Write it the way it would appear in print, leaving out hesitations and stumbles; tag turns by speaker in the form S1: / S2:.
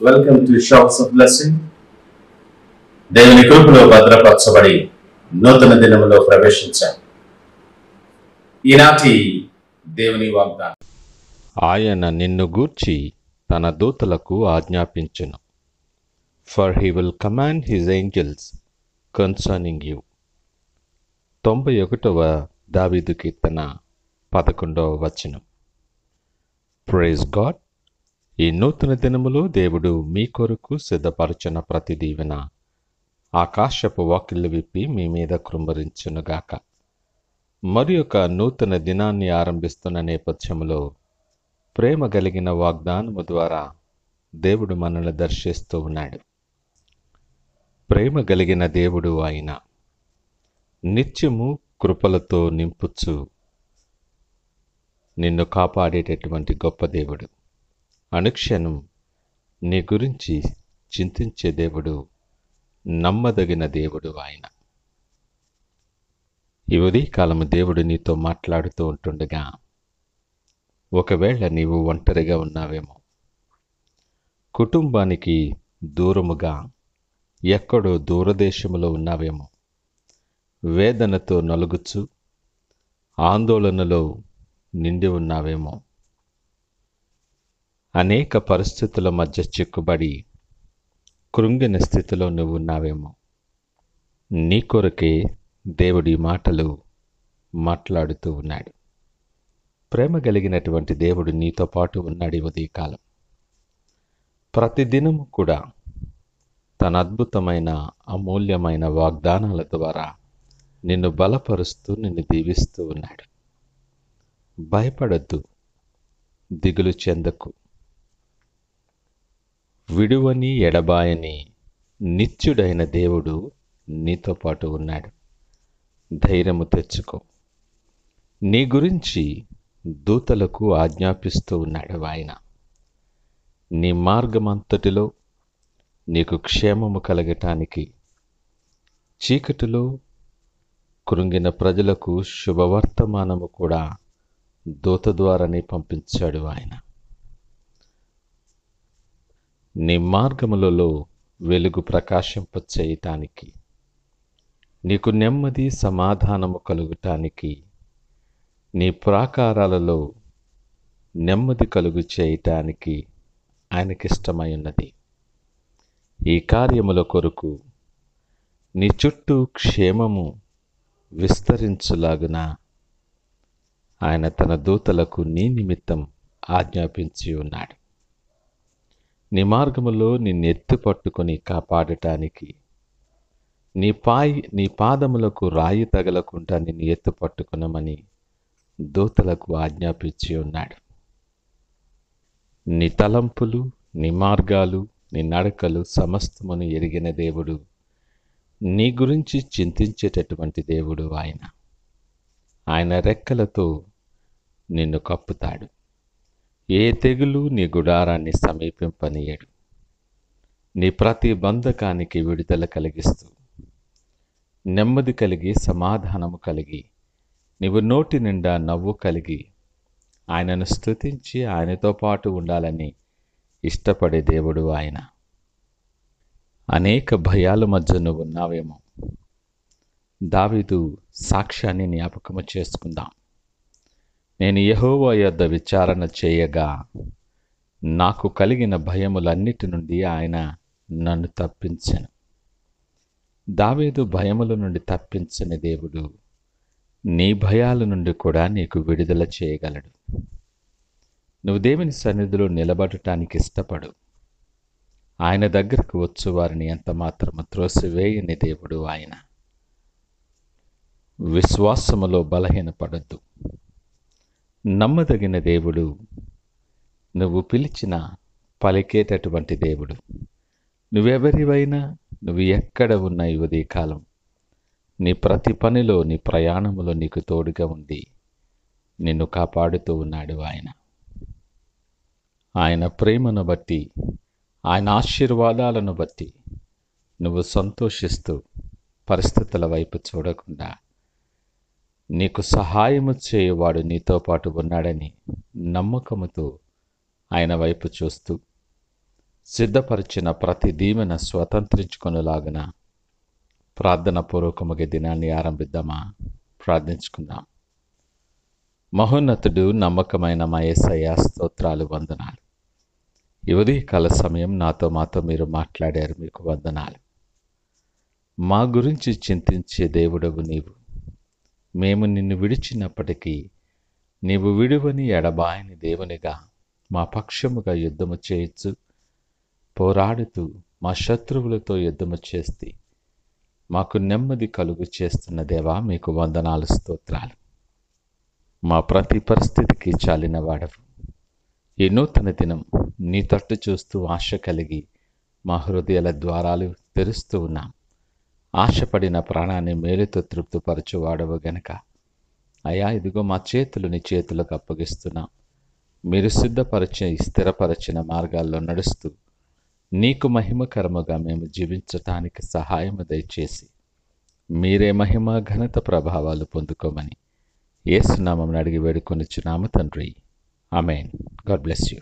S1: Welcome to shops of blessing. దేవుని కృపలో భద్రపరచబడి నూతన దినములో ప్రవేశించాం. ఈనాటి దేవుని వాగ్దానం.
S2: ఆయన నిన్ను గూర్చి తన దూతలకు ఆజ్ఞాపించును. For he will command his angels concerning you. 91వ దావీదు కీర్తన 11వ వచనం. Praise God. ఈ నూతన దినములో దేవుడు మీ కొరకు సిద్ధపరచిన ప్రతి దీవెన ఆకాశపు వాకిళ్ళు విప్పి మీ మీద కృంభరించునుగాక. మరి ఒక నూతన దినాన్ని ఆరంభిస్తున్న నేపథ్యంలో ప్రేమ కలిగిన వాగ్దానము ద్వారా దేవుడు మనల్ని దర్శిస్తూ ఉన్నాడు. ప్రేమ కలిగిన దేవుడు ఆయన నిత్యము కృపలతో నింపుచు నిన్ను కాపాడేటటువంటి గొప్ప దేవుడు. అనుక్షణం నీ గురించి చింతించే దేవుడు, నమ్మదగిన దేవుడు ఆయన. ఈ ఉదయకాలము దేవుడు నీతో మాట్లాడుతూ ఉంటుండగా, ఒకవేళ నీవు ఒంటరిగా ఉన్నావేమో, కుటుంబానికి దూరముగా ఎక్కడో దూరదేశములో ఉన్నావేమో, వేదనతో నలుగుచు ఆందోళనలో నిండి ఉన్నావేమో, అనేక పరిస్థితుల మధ్య చిక్కుబడి కృంగిన స్థితిలో నువ్వు ఉన్నావేమో, నీ కొరకే దేవుడి మాటలు మాట్లాడుతూ ఉన్నాడు. ప్రేమ కలిగినటువంటి దేవుడు నీతో పాటు ఉన్నాడు. ఉదయకాలం ప్రతిదినము కూడా తన అద్భుతమైన అమూల్యమైన వాగ్దానాల ద్వారా నిన్ను బలపరుస్తూ నిన్ను దీవిస్తూ ఉన్నాడు. భయపడద్దు, దిగులు చెందకు. విడువని ఎడబాయని నిత్యుడైన దేవుడు నీతో పాటు ఉన్నాడు. ధైర్యము తెచ్చుకో. నీ గురించి దూతలకు ఆజ్ఞాపిస్తూ ఉన్నాడు ఆయన. నీ మార్గమంతటిలో నీకు క్షేమము కలగటానికి, చీకటిలో కృంగిన ప్రజలకు శుభవర్తమానము కూడా దూత ద్వారానే పంపించాడు ఆయన. నీ మార్గములలో వెలుగు ప్రకాశింపచేయటానికి, నీకు నెమ్మది సమాధానము కలుగటానికి, నీ ప్రాకారాలలో నెమ్మది కలుగు చేయటానికి ఆయనకిష్టమై ఉన్నది. ఈ కార్యముల కొరకు నీ చుట్టూ క్షేమము విస్తరించులాగున ఆయన తన దూతలకు నీ నిమిత్తం ఆజ్ఞాపించి ఉన్నాడు. నీ మార్గములో నిన్ను ఎత్తి పట్టుకొని కాపాడటానికి, నీ పాదములకు రాయి తగలకుండా నిన్ను ఎత్తు పట్టుకునమని దూతలకు ఆజ్ఞాపించి ఉన్నాడు. నీ తలంపులు, నీ మార్గాలు, నీ నడకలు సమస్తమును ఎరిగిన దేవుడు, నీ గురించి చింతించేటటువంటి దేవుడు ఆయన. ఆయన రెక్కలతో నిన్ను కప్పుతాడు. ఏ తెగులు నీ గుడారాన్ని సమీపింపనీయడు. నీ ప్రతి బంధకానికి విడుదల కలిగిస్తూ, నెమ్మది కలిగి, సమాధానము కలిగి, నీవు నోటి నిండా నవ్వు కలిగి ఆయనను స్తుతించి ఆయనతో పాటు ఉండాలని ఇష్టపడే దేవుడు ఆయన. అనేక భయాల మధ్య నువ్వు ఉన్నావేమో, దావీదు సాక్ష్యాన్ని జ్ఞాపకము చేసుకుందాం. నేను యెహోవా యొద్ద విచారణ చేయగా నాకు కలిగిన భయములన్నిటి నుండి ఆయన నన్ను తప్పించెను. దావీదు భయముల నుండి తప్పించని దేవుడు నీ భయాల నుండి కూడా నీకు విడుదల చేయగలడు. నువ్వు దేవుని సన్నిధిలో నిలబడటానికి ఇష్టపడు. ఆయన దగ్గరకు వచ్చు వారిని ఎంత మాత్రము త్రోసివేయని దేవుడు ఆయన. విశ్వాసములో బలహీనపడద్దు. నమ్మదగిన దేవుడు, నువ్వు పిలిచిన పలికేటటువంటి దేవుడు. నువ్వెవరివైనా, నువ్వు ఎక్కడ ఉన్నా ఈ ఉదయకాలం నీ ప్రతి పనిలో, నీ ప్రయాణములో నీకు తోడుగా ఉండి నిన్ను కాపాడుతూ ఉన్నాడు ఆయన. ఆయన ప్రేమను బట్టి, ఆయన ఆశీర్వాదాలను బట్టి నువ్వు సంతోషిస్తూ పరిస్థితుల వైపు చూడకుండా, నీకు సహాయము చేయువాడు నీతో పాటు ఉన్నాడని నమ్మకముతో ఆయన వైపు చూస్తూ సిద్ధపరిచిన ప్రతి దీవెన స్వతంత్రించుకొనులాగున ప్రార్థన పూర్వకముగా దినాన్ని ఆరంభిద్దామా? ప్రార్థించుకుందాం. మహోన్నతుడు, నమ్మకమైన మా యేసయ్య, స్తోత్రాలు, వందనాలు. ఈ ఉదయకాల సమయం మాతో మీరు మాట్లాడారు, మీకు వందనాలు. మా గురించి చింతించే దేవుడవు నీవు. మేము నిన్ను విడిచినప్పటికీ నీవు విడువని ఎడబాయని దేవునిగా మా పక్షముగా యుద్ధము చేయొచ్చు, పోరాడుతూ మా శత్రువులతో యుద్ధము చేస్తే మాకు నెమ్మది కలుగు చేస్తున్న దేవా, మీకు వందనాలు, స్తోత్రాలు. మా ప్రతి పరిస్థితికి చాలిన వాడవు. ఈ నూతన దినం నీ తట్టు చూస్తూ ఆశ కలిగి మా హృదయాల ద్వారాలు తెరుస్తూ ఉన్నాం. ఆశపడిన ప్రాణాన్ని మేలుతో తృప్తిపరచువాడవు గనక అయ్యా, ఇదిగో మా చేతులు నీ చేతులకు అప్పగిస్తున్నాం. మీరు స్థిరపరచిన మార్గాల్లో నడుస్తూ నీకు మహిమకరముగా మేము జీవించటానికి సహాయము దయచేసి మీరే మహిమ, ఘనత, ప్రభావాలు పొందుకోమని యేసు నామమున అడిగి వేడుకొనుచున్నాము తండ్రి. ఆమేన్. God bless you.